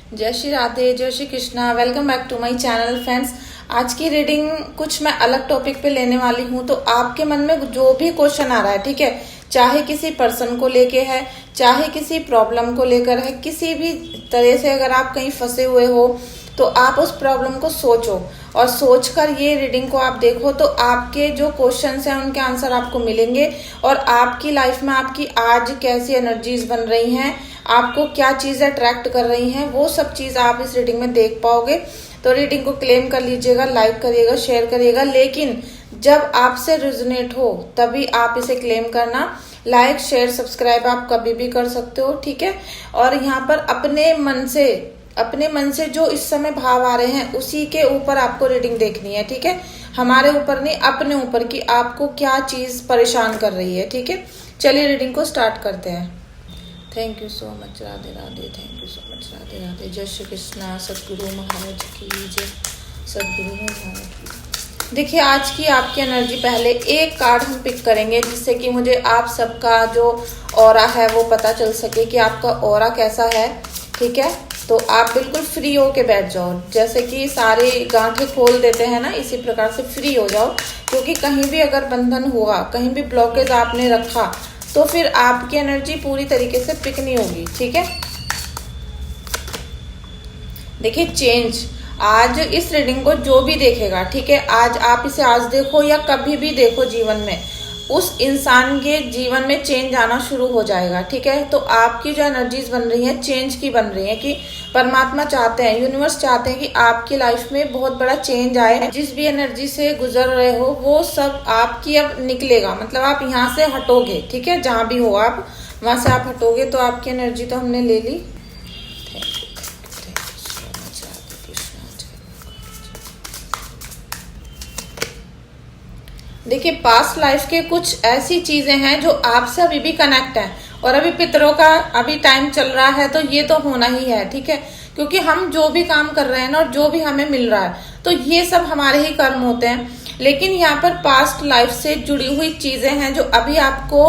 जय श्री राधे, जय Shri Krishna. Welcome back to my channel friends. आज की रीडिंग कुछ मैं अलग टॉपिक पे लेने वाली हूँ। तो आपके मन में जो भी क्वेश्चन आ रहा है, ठीक है, चाहे किसी पर्सन को लेके है, चाहे किसी प्रॉब्लम को लेकर है, किसी भी तरह से अगर आप कहीं फंसे हुए हो तो आप उस प्रॉब्लम को सोचो और सोचकर ये रीडिंग को आप देखो तो आपके जो क्वेश्चंस हैं उनके आंसर आपको मिलेंगे और आपकी लाइफ में आपकी आज कैसी एनर्जीज बन रही हैं, आपको क्या चीजें अट्रैक्ट कर रही हैं, वो सब चीज आप इस रीडिंग में देख पाओगे। तो रीडिंग को क्लेम कर लीजिएगा, लाइक करिएगा, शेयर करिएगा, लेकिन जब आपसे रिजोनेट हो तभी आप इसे क्लेम करना। लाइक शेयर सब्सक्राइब आप कभी भी कर सकते हो, ठीक है। और यहाँ पर अपने मन से जो इस समय भाव आ रहे हैं उसी के ऊपर आपको रीडिंग देखनी है, ठीक है। हमारे ऊपर नहीं, अपने ऊपर की आपको क्या चीज परेशान कर रही है, ठीक है। चलिए रीडिंग को स्टार्ट करते हैं। Thank you so much, Radhe Radhe. Thank you so much, Radhe Radhe. जय श्री कृष्णा। सदगुरु महाराज की जय, सदगुरु महाराज की। देखिए आज की आपकी एनर्जी, पहले एक कार्ड हम पिक करेंगे जिससे कि मुझे आप सबका जो ऑरा है वो पता चल सके कि आपका ऑरा कैसा है, ठीक है। तो आप बिल्कुल फ्री होके बैठ जाओ, जैसे कि सारे गांठें खोल देते हैं ना, इसी प्रकार से फ्री हो जाओ। क्योंकि कहीं भी अगर बंधन हुआ, कहीं भी ब्लॉकेज आपने रखा तो फिर आपकी एनर्जी पूरी तरीके से पिक नहीं होगी, ठीक है। देखिए चेंज, आज इस रीडिंग को जो भी देखेगा, ठीक है, आज आप इसे आज देखो या कभी भी देखो जीवन में, उस इंसान के जीवन में चेंज आना शुरू हो जाएगा, ठीक है। तो आपकी जो एनर्जीज बन रही है चेंज की बन रही है कि परमात्मा चाहते हैं, यूनिवर्स चाहते हैं कि आपकी लाइफ में बहुत बड़ा चेंज आए। जिस भी एनर्जी से गुजर रहे हो वो सब आपकी अब निकलेगा, मतलब आप यहाँ से हटोगे, ठीक है। जहां भी हो आप वहां से आप हटोगे। तो आपकी एनर्जी तो हमने ले ली। देखिए पास्ट लाइफ के कुछ ऐसी चीजें हैं जो आपसे अभी भी कनेक्ट है और अभी पितरों का अभी टाइम चल रहा है तो ये तो होना ही है, ठीक है। क्योंकि हम जो भी काम कर रहे हैं ना और जो भी हमें मिल रहा है तो ये सब हमारे ही कर्म होते हैं। लेकिन यहाँ पर पास्ट लाइफ से जुड़ी हुई चीजें हैं जो अभी आपको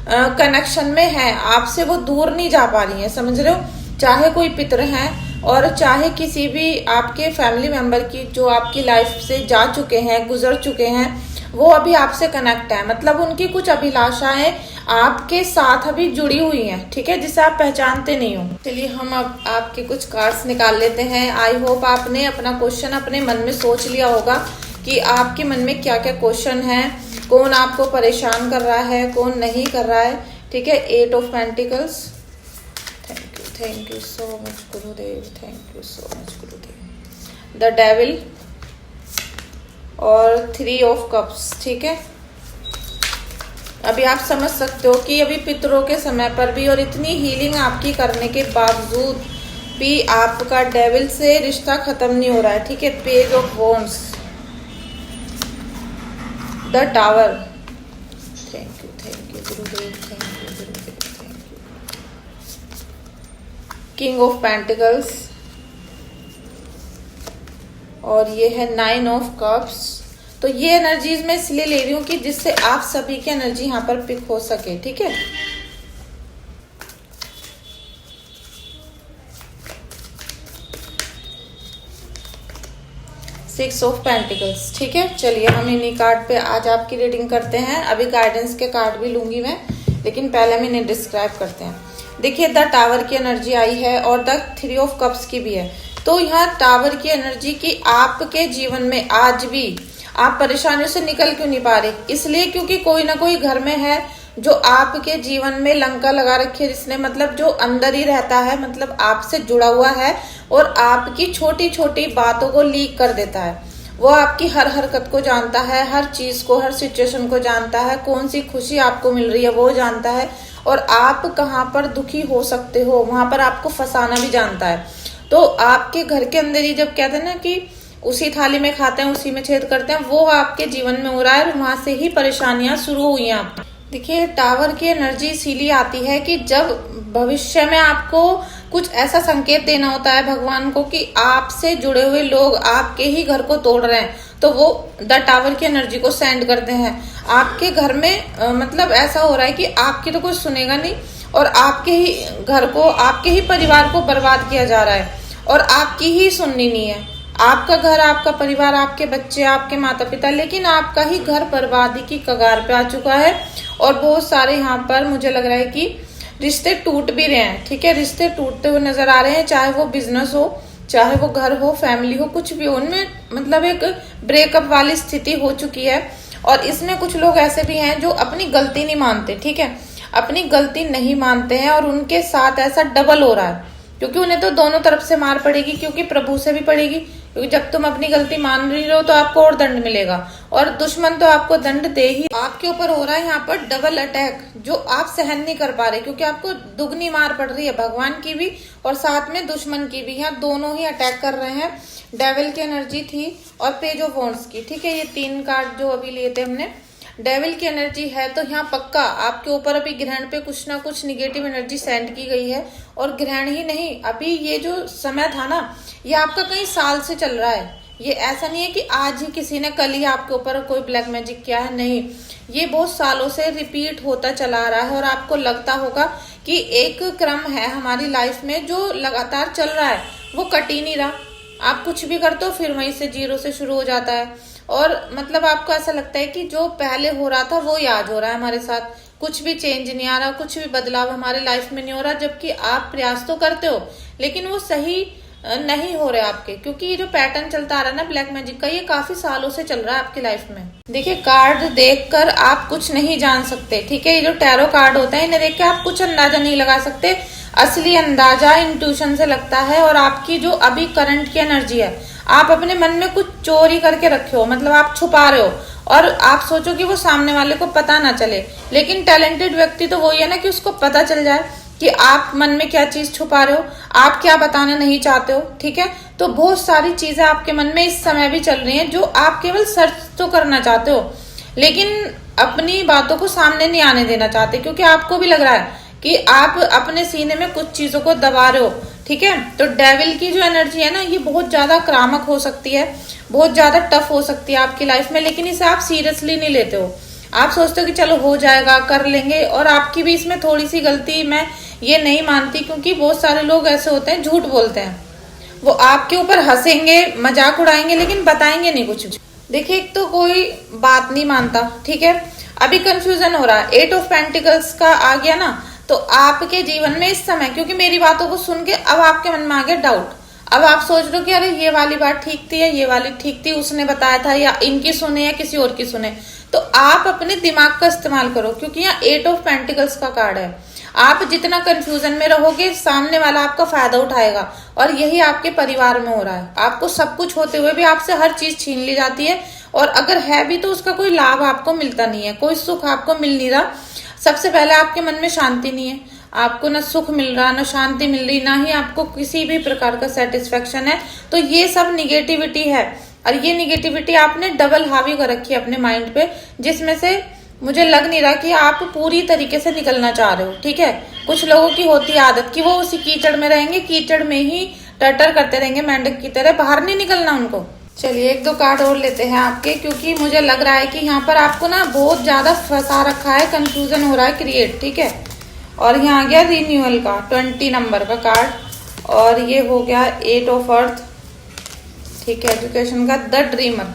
कनेक्शन में है, आपसे वो दूर नहीं जा पा रही है, समझ रहे हो। चाहे कोई पितर है और चाहे किसी भी आपके फैमिली मेंबर की जो आपकी लाइफ से जा चुके हैं, गुजर चुके हैं, वो अभी आपसे कनेक्ट है। मतलब उनकी कुछ अभिलाषाएं आपके साथ अभी जुड़ी हुई हैं, ठीक है, जिसे आप पहचानते नहीं हो। चलिए हम अब आपके कुछ कार्ड्स निकाल लेते हैं। आई होप आपने अपना क्वेश्चन अपने मन में सोच लिया होगा कि आपके मन में क्या क्या क्वेश्चन है, कौन आपको परेशान कर रहा है, कौन नहीं कर रहा है, ठीक है। 8 of pentacles, thank you so much Gurudev, thank you so much Gurudev. The devil और 3 ऑफ कप्स, ठीक है। अभी आप समझ सकते हो कि अभी पितरों के समय पर भी और इतनी हीलिंग आपकी करने के बावजूद भी आपका डेविल से रिश्ता खत्म नहीं हो रहा है, ठीक है। Page of wands, the tower, thank you Gurudev, thank you Gurudev, thank you. King of pentacles और ये है 9 ऑफ कप्स। तो ये एनर्जीज मैं इसलिए ले रही हूँ कि जिससे आप सभी की एनर्जी यहाँ पर पिक हो सके, ठीक है। सिक्स ऑफ पेंटिकल्स, ठीक है। चलिए हम इन्हीं कार्ड पे आज आपकी रीडिंग करते हैं। अभी गाइडेंस के कार्ड भी लूंगी मैं, लेकिन पहले हम इन्हें डिस्क्राइब करते हैं। देखिए द टावर की एनर्जी आई है और द 3 ऑफ कप्स की भी है। तो यहाँ टावर की एनर्जी की आपके जीवन में आज भी आप परेशानियों से निकल क्यों नहीं पा रहे, इसलिए क्योंकि कोई ना कोई घर में है जो आपके जीवन में लंका लगा रखी है, जिसने मतलब जो अंदर ही रहता है, मतलब आपसे जुड़ा हुआ है और आपकी छोटी छोटी बातों को लीक कर देता है। वो आपकी हर हरकत को जानता है, हर चीज को, हर सिचुएशन को जानता है, कौन सी खुशी आपको मिल रही है वो जानता है और आप कहाँ पर दुखी हो सकते हो वहां पर आपको फंसाना भी जानता है। तो आपके घर के अंदर ही जब कहते हैं ना कि उसी थाली में खाते हैं उसी में छेद करते हैं, वो आपके जीवन में हो रहा है और वहां से ही परेशानियां शुरू हुई हैं आप। देखिए टावर की एनर्जी इसीलिए आती है कि जब भविष्य में आपको कुछ ऐसा संकेत देना होता है भगवान को कि आपसे जुड़े हुए लोग आपके ही घर को तोड़ रहे हैं, तो वो द टावर की एनर्जी को सेंड करते हैं आपके घर में। मतलब ऐसा हो रहा है कि आपकी तो कुछ सुनेगा नहीं और आपके ही घर को, आपके ही परिवार को बर्बाद किया जा रहा है। और आपकी ही सुननी नहीं है। आपका घर, आपका परिवार, आपके बच्चे, आपके माता पिता, लेकिन आपका ही घर बर्बादी की कगार पे आ चुका है। और बहुत सारे यहाँ पर मुझे लग रहा है कि रिश्ते टूट भी रहे हैं, ठीक है, रिश्ते टूटते हुए नजर आ रहे हैं। चाहे वो बिजनेस हो, चाहे वो घर हो, फैमिली हो, कुछ भी हो, उनमें मतलब एक ब्रेकअप वाली स्थिति हो चुकी है। और इसमें कुछ लोग ऐसे भी हैं जो अपनी गलती नहीं मानते, ठीक है, अपनी गलती नहीं मानते हैं और उनके साथ ऐसा डबल हो रहा है। क्योंकि उन्हें तो दोनों तरफ से मार पड़ेगी, क्योंकि प्रभु से भी पड़ेगी, क्योंकि जब तुम अपनी गलती मान रही हो तो आपको और दंड मिलेगा, और दुश्मन तो आपको दंड दे ही। आपके ऊपर हो रहा है यहाँ पर डबल अटैक, जो आप सहन नहीं कर पा रहे, क्योंकि आपको दुगनी मार पड़ रही है, भगवान की भी और साथ में दुश्मन की भी। यहाँ दोनों ही अटैक कर रहे हैं। डेविल की एनर्जी थी और पेज ऑफ वॉन्ड्स की, ठीक है, ये 3 कार्ड जो अभी लिए थे हमने, डेविल की एनर्जी है। तो यहाँ पक्का आपके ऊपर अभी ग्रहण पे कुछ ना कुछ निगेटिव एनर्जी सेंड की गई है। और ग्रहण ही नहीं, अभी ये जो समय था ना, ये आपका कई साल से चल रहा है। ये ऐसा नहीं है कि आज ही किसी ने कल ही आपके ऊपर कोई ब्लैक मैजिक किया है, नहीं, ये बहुत सालों से रिपीट होता चला आ रहा है। और आपको लगता होगा कि एक क्रम है हमारी लाइफ में जो लगातार चल रहा है, वो कट ही नहीं रहा। आप कुछ भी करते हो फिर वहीं से 0 से शुरू हो जाता है। और मतलब आपको ऐसा लगता है कि जो पहले हो रहा था वो याद हो रहा है हमारे साथ, कुछ भी चेंज नहीं आ रहा, कुछ भी बदलाव हमारे लाइफ में नहीं हो रहा। जबकि आप प्रयास तो करते हो, लेकिन वो सही नहीं हो रहे आपके, क्योंकि ये जो पैटर्न चलता आ रहा है ना ब्लैक मैजिक का, ये काफी सालों से चल रहा है आपकी लाइफ में। देखिए, कार्ड देखकर आप कुछ नहीं जान सकते, ठीक है, ये जो टैरो कार्ड होता है, इन्हें देख के आप कुछ अंदाजा नहीं लगा सकते। असली अंदाजा इंट्यूशन से लगता है। और आपकी जो अभी करंट की एनर्जी है, आप अपने मन में कुछ चोरी करके रखे हो, मतलब आप छुपा रहे हो, और आप सोचो कि वो सामने वाले को पता ना चले। लेकिन टैलेंटेड व्यक्ति तो वही है ना कि उसको पता चल जाए कि आप मन में क्या चीज छुपा रहे हो, आप क्या बताना नहीं चाहते हो, ठीक है। तो बहुत सारी चीजें आपके मन में इस समय भी चल रही हैं जो आप केवल सर्च तो करना चाहते हो, लेकिन अपनी बातों को सामने नहीं आने देना चाहते, क्योंकि आपको भी लग रहा है कि आप अपने सीने में कुछ चीजों को दबा रहे हो, ठीक है। तो डेविल की जो एनर्जी है ना, ये बहुत ज्यादा क्रामक हो सकती है, बहुत ज्यादा टफ हो सकती है आपकी लाइफ में, लेकिन इसे आप सीरियसली नहीं लेते हो। आप सोचते हो कि चलो हो जाएगा, कर लेंगे। और आपकी भी इसमें थोड़ी सी गलती मैं ये नहीं मानती, क्योंकि बहुत सारे लोग ऐसे होते हैं, झूठ बोलते हैं, वो आपके ऊपर हंसेंगे, मजाक उड़ाएंगे, लेकिन बताएंगे नहीं कुछ भी। देखिए, एक तो कोई बात नहीं मानता, ठीक है। अभी कंफ्यूजन हो रहा है, 8 ऑफ पेंटिकल्स का आ गया ना, तो आपके जीवन में इस समय, क्योंकि मेरी बातों को सुन के अब आपके मन में आ गया डाउट। अब आप सोच रहे हो कि अरे ये वाली बात ठीक थी या ये वाली ठीक थी, उसने बताया था, या इनकी सुने या किसी और की सुने। तो आप अपने दिमाग का इस्तेमाल करो, क्योंकि यहाँ 8 ऑफ पेंटिकल्स का कार्ड है। आप जितना कंफ्यूजन में रहोगे, सामने वाला आपका फायदा उठाएगा। और यही आपके परिवार में हो रहा है। आपको सब कुछ होते हुए भी आपसे हर चीज छीन ली जाती है, और अगर है भी तो उसका कोई लाभ आपको मिलता नहीं है, कोई सुख आपको मिल नहीं रहा। सबसे पहले आपके मन में शांति नहीं है, आपको ना सुख मिल रहा, ना शांति मिल रही, ना ही आपको किसी भी प्रकार का सेटिस्फेक्शन है। तो ये सब निगेटिविटी है, और ये निगेटिविटी आपने डबल हावी कर रखी है अपने माइंड पे, जिसमें से मुझे लग नहीं रहा कि आप पूरी तरीके से निकलना चाह रहे हो, ठीक है। कुछ लोगों की होती है आदत कि वो उसी कीचड़ में रहेंगे, कीचड़ में ही टटर करते रहेंगे मेंढक की तरह, बाहर नहीं निकलना उनको। चलिए 1-2 कार्ड और लेते हैं आपके, क्योंकि मुझे लग रहा है कि यहाँ पर आपको ना बहुत ज्यादा फंसा रखा है, कंफ्यूजन हो रहा है क्रिएट, ठीक है। और यहाँ आ गया रिन्यूअल का 20 नंबर का कार्ड, और ये हो गया 8 ऑफ अर्थ, ठीक है, एजुकेशन का द ड्रीमर।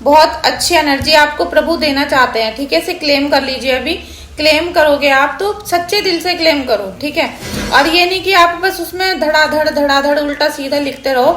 बहुत अच्छी एनर्जी आपको प्रभु देना चाहते हैं, ठीक है। इसे क्लेम कर लीजिए, अभी क्लेम करोगे आप तो सच्चे दिल से क्लेम करो, ठीक है। और ये नहीं कि आप बस उसमें धड़ाधड़ उल्टा सीधा लिखते रहो।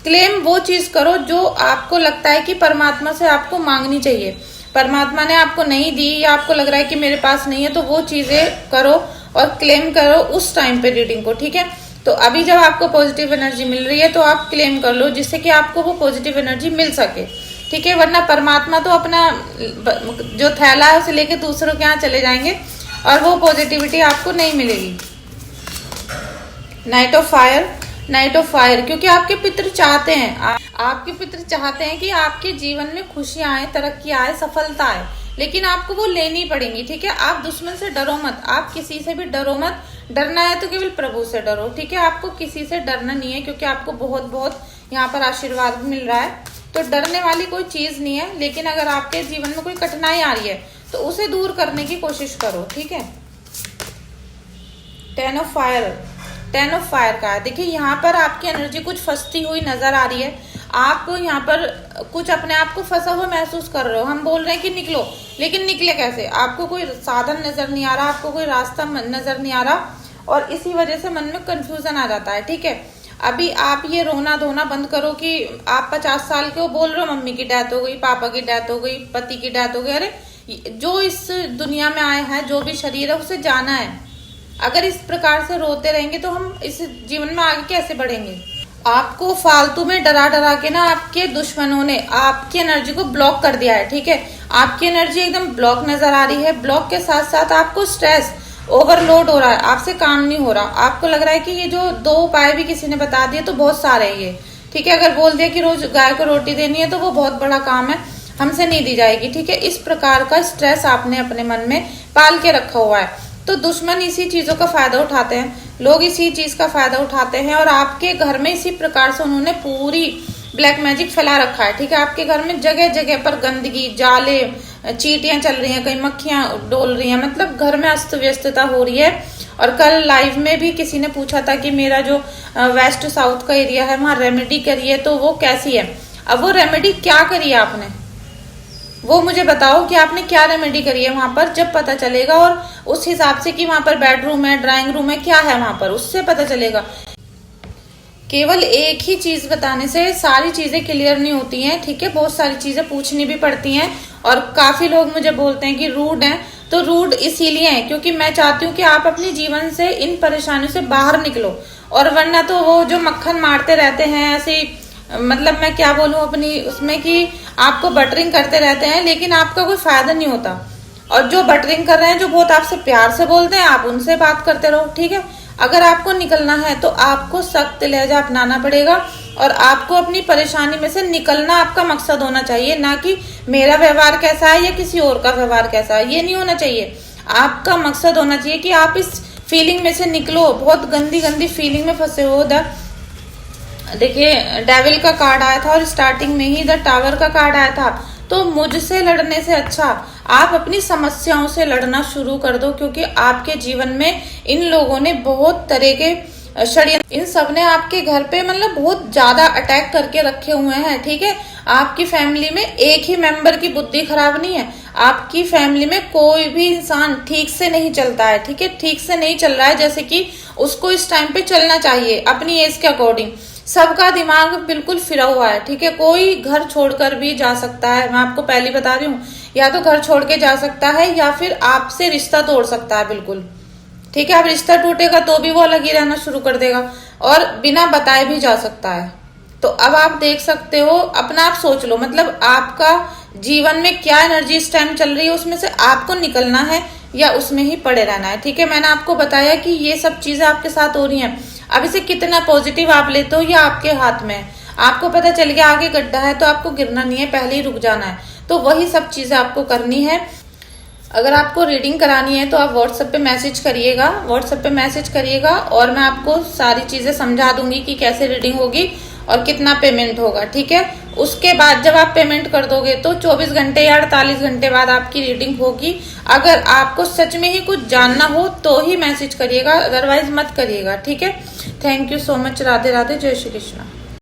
क्लेम वो चीज करो जो आपको लगता है कि परमात्मा से आपको मांगनी चाहिए, परमात्मा ने आपको नहीं दी, या आपको लग रहा है कि मेरे पास नहीं है, तो वो चीजें करो और क्लेम करो उस टाइम पे रीडिंग को, ठीक है। तो अभी जब आपको पॉजिटिव एनर्जी मिल रही है तो आप क्लेम कर लो, जिससे कि आपको वो पॉजिटिव एनर्जी मिल सके, ठीक है। वरना परमात्मा तो अपना जो थैला है उसे लेके दूसरों के यहाँ चले जाएंगे, और वो पॉजिटिविटी आपको नहीं मिलेगी। नाइट ऑफ फायर, क्योंकि आपके पितृ चाहते हैं, आपके पितृ चाहते हैं कि आपके जीवन में खुशियां आए, तरक्की आए, सफलता आए, लेकिन आपको वो लेनी पड़ेंगी, ठीक है। आप दुश्मन से डरो मत, आप किसी से भी डरो मत। डरना है तो केवल प्रभु से डरो, ठीक है। आपको किसी से डरना नहीं है, क्योंकि आपको बहुत बहुत यहाँ पर आशीर्वाद भी मिल रहा है, तो डरने वाली कोई चीज नहीं है। लेकिन अगर आपके जीवन में कोई कठिनाई आ रही है तो उसे दूर करने की कोशिश करो, ठीक है। 10 ऑफ फायर, 10 ऑफ फायर का है। देखिए यहाँ पर आपकी एनर्जी कुछ फंसती हुई नजर आ रही है, आप यहाँ पर कुछ अपने आप को फंसा हुआ महसूस कर रहे हो। हम बोल रहे हैं कि निकलो, लेकिन निकले कैसे? आपको कोई साधन नजर नहीं आ रहा, आपको कोई रास्ता नजर नहीं आ रहा, और इसी वजह से मन में कंफ्यूजन आ जाता है। ठीक है, अभी आप ये रोना धोना बंद करो कि आप 50 साल के हो, बोल रहे हो मम्मी की डेथ हो गई, पापा की डेथ हो गई, पति की डेथ हो गई। अरे जो इस दुनिया में आए हैं, जो भी शरीर है, उसे जाना है। अगर इस प्रकार से रोते रहेंगे तो हम इस जीवन में आगे कैसे बढ़ेंगे? आपको फालतू में डरा डरा के ना आपके दुश्मनों ने आपकी एनर्जी को ब्लॉक कर दिया है। ठीक है, आपकी एनर्जी एकदम ब्लॉक नजर आ रही है। ब्लॉक के साथ साथ आपको स्ट्रेस, ओवरलोड हो रहा है, आपसे काम नहीं हो रहा। आपको लग रहा है कि ये जो 2 उपाय भी किसी ने बता दिए तो बहुत सारे हैं ये। ठीक है, अगर बोल दिया कि रोज गाय को रोटी देनी है तो वो बहुत बड़ा काम है, हमसे नहीं दी जाएगी। ठीक है, इस प्रकार का स्ट्रेस आपने अपने मन में पाल के रखा हुआ है। तो दुश्मन इसी चीजों का फायदा उठाते हैं, लोग इसी चीज का फायदा उठाते हैं, और आपके घर में इसी प्रकार से उन्होंने पूरी ब्लैक मैजिक फैला रखा है। ठीक है, आपके घर में जगह जगह पर गंदगी, जाले, चींटियां चल रही हैं, कहीं मक्खियां डोल रही हैं, मतलब घर में अस्त व्यस्तता हो रही है। और कल लाइव में भी किसी ने पूछा था कि मेरा जो वेस्ट साउथ का एरिया है वहां रेमेडी करी है तो वो कैसी है। अब वो रेमेडी क्या करी है आपने, वो मुझे बताओ कि आपने क्या रेमेडी करी है वहां पर। जब पता चलेगा, और उस हिसाब से कि वहां पर बेडरूम है, ड्राइंग रूम है, क्या है वहां पर, उससे पता चलेगा। केवल एक ही चीज बताने से सारी चीजें क्लियर नहीं होती हैं। ठीक है, बहुत सारी चीजें पूछनी भी पड़ती हैं, और काफी लोग मुझे बोलते हैं कि रूड हैं। तो रूड इसीलिए है क्योंकि मैं चाहती हूँ कि आप अपने जीवन से इन परेशानियों से बाहर निकलो, और वरना तो वो जो मक्खन मारते रहते हैं ऐसे, मतलब मैं क्या बोलूं अपनी उसमें, कि आपको बटरिंग करते रहते हैं लेकिन आपका कोई फायदा नहीं होता। और जो बटरिंग कर रहे हैं, जो बहुत आपसे प्यार से बोलते हैं, आप उनसे बात करते रहो। ठीक है, अगर आपको निकलना है तो आपको सख्त लहजा अपनाना पड़ेगा, और आपको अपनी परेशानी में से निकलना आपका मकसद होना चाहिए, ना कि मेरा व्यवहार कैसा है या किसी और का व्यवहार कैसा है, ये नहीं होना चाहिए। आपका मकसद होना चाहिए कि आप इस फीलिंग में से निकलो, बहुत गंदी गंदी फीलिंग में फंसे हो। देखिए डेविल का कार्ड आया था और स्टार्टिंग में ही द टावर का कार्ड आया था। तो मुझसे लड़ने से अच्छा आप अपनी समस्याओं से लड़ना शुरू कर दो, क्योंकि आपके जीवन में इन लोगों ने बहुत तरह के षड्यंत्र, इन सब ने आपके घर पे मतलब बहुत ज्यादा अटैक करके रखे हुए हैं। ठीक है, आपकी फैमिली में एक ही मेंबर की बुद्धि खराब नहीं है, आपकी फैमिली में कोई भी इंसान ठीक से नहीं चलता है। ठीक है, ठीक से नहीं चल रहा है जैसे कि उसको इस टाइम पे चलना चाहिए अपनी एज के अकॉर्डिंग। सबका दिमाग बिल्कुल फिरा हुआ है। ठीक है, कोई घर छोड़कर भी जा सकता है, मैं आपको पहले बता रही हूँ, या तो घर छोड़ के जा सकता है या फिर आपसे रिश्ता तोड़ सकता है बिल्कुल। ठीक है, अब रिश्ता टूटेगा तो भी वो अलग ही रहना शुरू कर देगा, और बिना बताए भी जा सकता है। तो अब आप देख सकते हो, अपना आप सोच लो, मतलब आपका जीवन में क्या एनर्जी इस टाइम चल रही है, उसमें से आपको निकलना है या उसमें ही पड़े रहना है। ठीक है, मैंने आपको बताया कि ये सब चीजें आपके साथ हो रही हैं। अब इसे कितना पॉजिटिव आप लेते हो ये आपके हाथ में है। आपको पता चल गया आगे गड्ढा है तो आपको गिरना नहीं है, पहले ही रुक जाना है। तो वही सब चीजें आपको करनी है। अगर आपको रीडिंग करानी है तो आप व्हाट्सएप पे मैसेज करिएगा, व्हाट्सएप पे मैसेज करिएगा, और मैं आपको सारी चीजें समझा दूंगी कि कैसे रीडिंग होगी और कितना पेमेंट होगा। ठीक है, उसके बाद जब आप पेमेंट कर दोगे तो 24 घंटे या 48 घंटे बाद आपकी रीडिंग होगी। अगर आपको सच में ही कुछ जानना हो तो ही मैसेज करिएगा, अदरवाइज मत करिएगा। ठीक है, thank you so much. Radhe Radhe, जय श्री कृष्णा।